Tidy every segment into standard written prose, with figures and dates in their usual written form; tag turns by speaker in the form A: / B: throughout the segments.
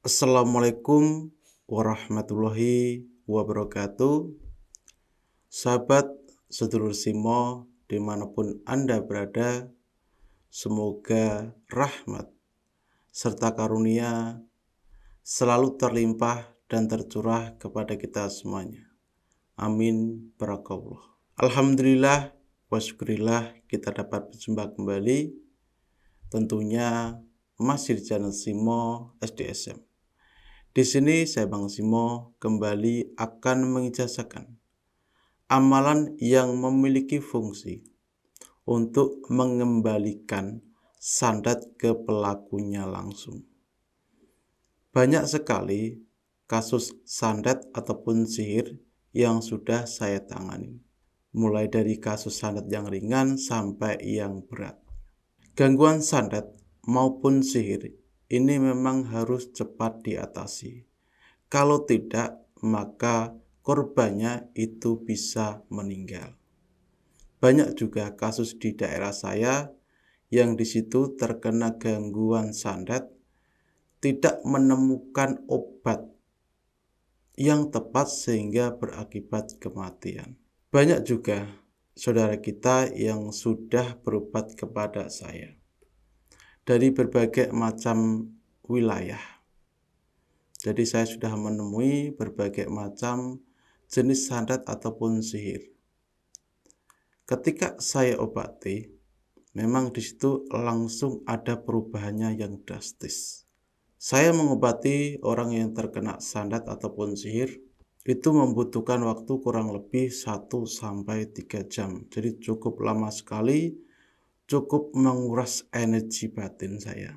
A: Assalamualaikum warahmatullahi wabarakatuh. Sahabat sedulur Simo dimanapun Anda berada, semoga rahmat serta karunia selalu terlimpah dan tercurah kepada kita semuanya. Amin barakallah. Alhamdulillah wa syukurillah kita dapat berjumpa kembali, tentunya masih di channel Simo SDSM. Di sini saya Bang Simo kembali akan mengijazahkan amalan yang memiliki fungsi untuk mengembalikan sandat ke pelakunya langsung. Banyak sekali kasus sandat ataupun sihir yang sudah saya tangani, mulai dari kasus sandat yang ringan sampai yang berat. Gangguan sandat maupun sihir ini memang harus cepat diatasi. Kalau tidak, maka korbannya itu bisa meninggal. Banyak juga kasus di daerah saya yang di situ terkena gangguan sandat, tidak menemukan obat yang tepat sehingga berakibat kematian. Banyak juga saudara kita yang sudah berobat kepada saya dari berbagai macam wilayah. Jadi saya sudah menemui berbagai macam jenis sandat ataupun sihir. Ketika saya obati, memang di situ langsung ada perubahannya yang drastis. Saya mengobati orang yang terkena sandat ataupun sihir itu membutuhkan waktu kurang lebih 1-3 jam. Jadi cukup lama sekali, cukup menguras energi batin saya.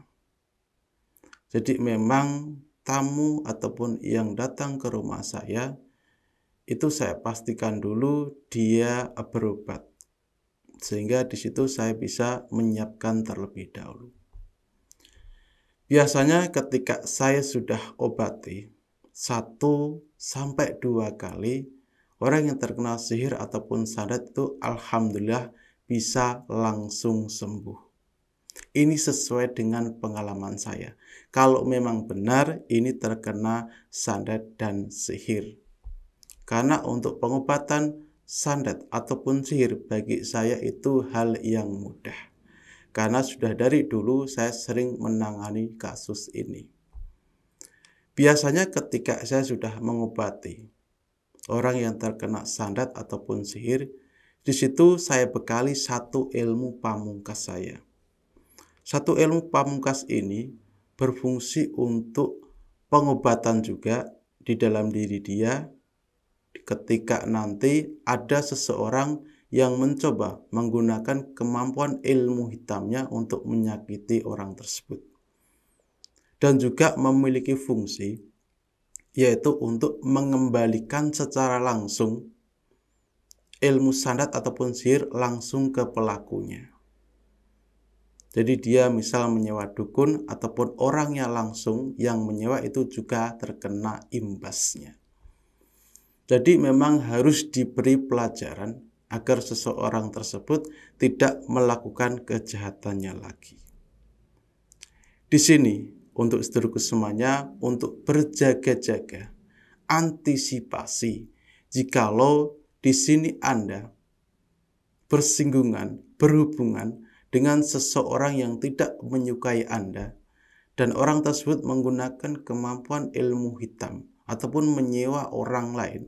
A: Jadi memang tamu ataupun yang datang ke rumah saya itu saya pastikan dulu dia berobat, sehingga di situ saya bisa menyiapkan terlebih dahulu. Biasanya ketika saya sudah obati 1-2 kali, orang yang terkena sihir ataupun sandat itu alhamdulillah bisa langsung sembuh. Ini sesuai dengan pengalaman saya. Kalau memang benar ini terkena sandat dan sihir. Karena untuk pengobatan sandat ataupun sihir bagi saya itu hal yang mudah. Karena sudah dari dulu saya sering menangani kasus ini. Biasanya ketika saya sudah mengobati orang yang terkena sandat ataupun sihir, di situ saya bekali satu ilmu pamungkas saya. Satu ilmu pamungkas ini berfungsi untuk pengobatan juga di dalam diri dia ketika nanti ada seseorang yang mencoba menggunakan kemampuan ilmu hitamnya untuk menyakiti orang tersebut. Dan juga memiliki fungsi yaitu untuk mengembalikan secara langsung ilmu sandat ataupun sihir langsung ke pelakunya. Jadi dia misal menyewa dukun ataupun orangnya langsung yang menyewa itu juga terkena imbasnya. Jadi memang harus diberi pelajaran agar seseorang tersebut tidak melakukan kejahatannya lagi. Di sini untuk saudaraku semuanya untuk berjaga-jaga, antisipasi jikalau di sini Anda bersinggungan, berhubungan dengan seseorang yang tidak menyukai Anda, dan orang tersebut menggunakan kemampuan ilmu hitam ataupun menyewa orang lain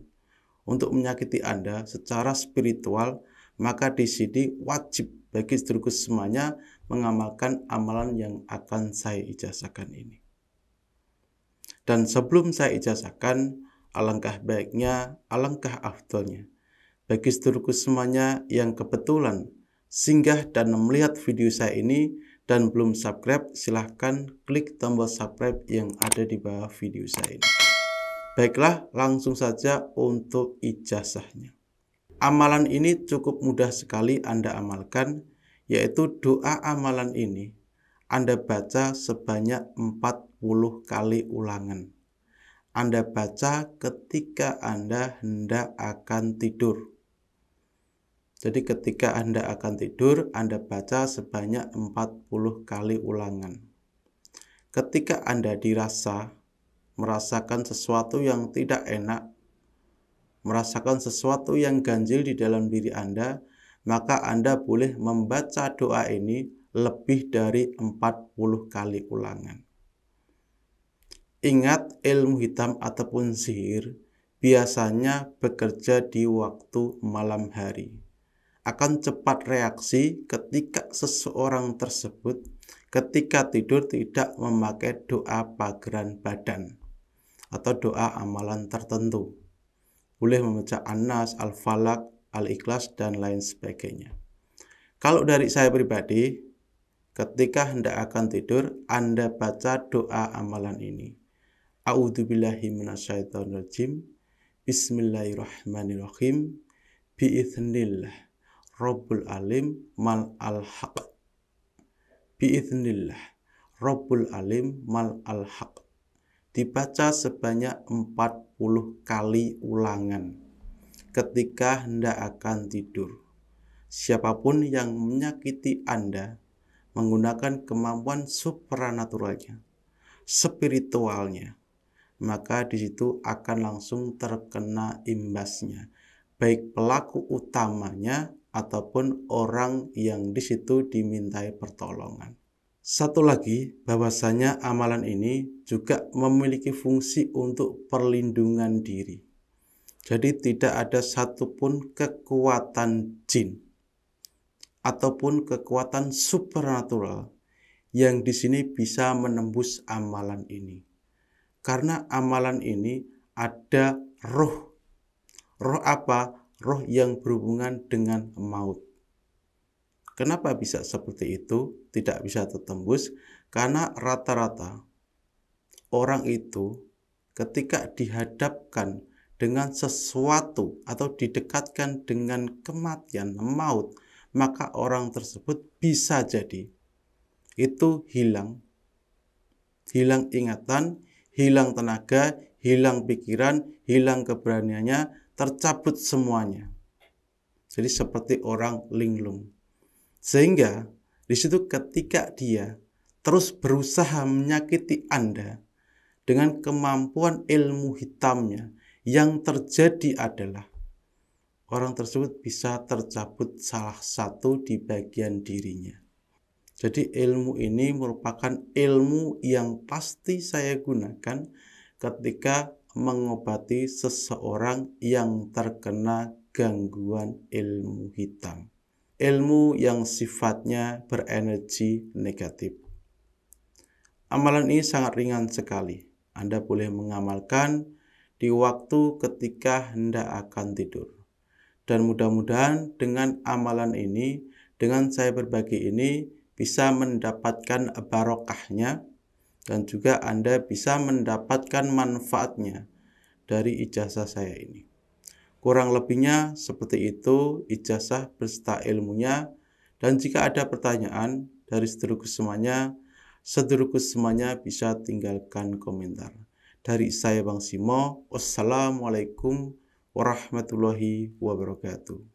A: untuk menyakiti Anda secara spiritual, maka di sini wajib bagi saudaraku semuanya mengamalkan amalan yang akan saya ijazahkan ini. Dan sebelum saya ijazahkan, alangkah baiknya, alangkah afdolnya bagi saudaraku semuanya yang kebetulan singgah dan melihat video saya ini dan belum subscribe, silahkan klik tombol subscribe yang ada di bawah video saya ini. Baiklah, langsung saja untuk ijazahnya. Amalan ini cukup mudah sekali Anda amalkan, yaitu doa amalan ini Anda baca sebanyak 40 kali ulangan. Anda baca ketika Anda hendak akan tidur. Jadi ketika Anda akan tidur, Anda baca sebanyak 40 kali ulangan. Ketika Anda dirasa merasakan sesuatu yang tidak enak, merasakan sesuatu yang ganjil di dalam diri Anda, maka Anda boleh membaca doa ini lebih dari 40 kali ulangan. Ingat, ilmu hitam ataupun sihir biasanya bekerja di waktu malam hari. Akan cepat reaksi ketika seseorang tersebut ketika tidur tidak memakai doa pageran badan atau doa amalan tertentu. Boleh membaca An-Nas, Al-Falaq, Al-Ikhlas, dan lain sebagainya. Kalau dari saya pribadi, ketika hendak akan tidur, Anda baca doa amalan ini. A'udzubillahi minasyaitonirrajim. Bismillahirrahmanirrahim. Bi'idznillah Rabbul Alim mal al-haq. Bi'idznillah Rabbul Alim mal al-haq. Dibaca sebanyak 40 kali ulangan ketika hendak akan tidur. Siapapun yang menyakiti Anda menggunakan kemampuan supranaturalnya, spiritualnya, maka di situ akan langsung terkena imbasnya, baik pelaku utamanya ataupun orang yang di situ dimintai pertolongan. Satu lagi, bahwasanya amalan ini juga memiliki fungsi untuk perlindungan diri. Jadi tidak ada satupun kekuatan jin ataupun kekuatan supernatural yang di sini bisa menembus amalan ini. Karena amalan ini ada roh. Roh apa? Roh yang berhubungan dengan maut. Kenapa bisa seperti itu? Tidak bisa tertembus karena rata-rata orang itu ketika dihadapkan dengan sesuatu atau didekatkan dengan kematian, maut, maka orang tersebut bisa jadi itu hilang ingatan, hilang tenaga, hilang pikiran, hilang keberaniannya, tercabut semuanya. Jadi seperti orang linglung. Sehingga di situ ketika dia terus berusaha menyakiti Anda dengan kemampuan ilmu hitamnya, yang terjadi adalah orang tersebut bisa tercabut salah satu di bagian dirinya. Jadi ilmu ini merupakan ilmu yang pasti saya gunakan ketika mengobati seseorang yang terkena gangguan ilmu hitam. Ilmu yang sifatnya berenergi negatif. Amalan ini sangat ringan sekali. Anda boleh mengamalkan di waktu ketika hendak akan tidur. Dan mudah-mudahan dengan amalan ini, dengan saya berbagi ini, bisa mendapatkan barokahnya dan juga Anda bisa mendapatkan manfaatnya dari ijazah saya ini. Kurang lebihnya seperti itu ijazah beserta ilmunya, dan jika ada pertanyaan dari sedulurku semuanya bisa tinggalkan komentar. Dari saya Bang Simo, wassalamualaikum warahmatullahi wabarakatuh.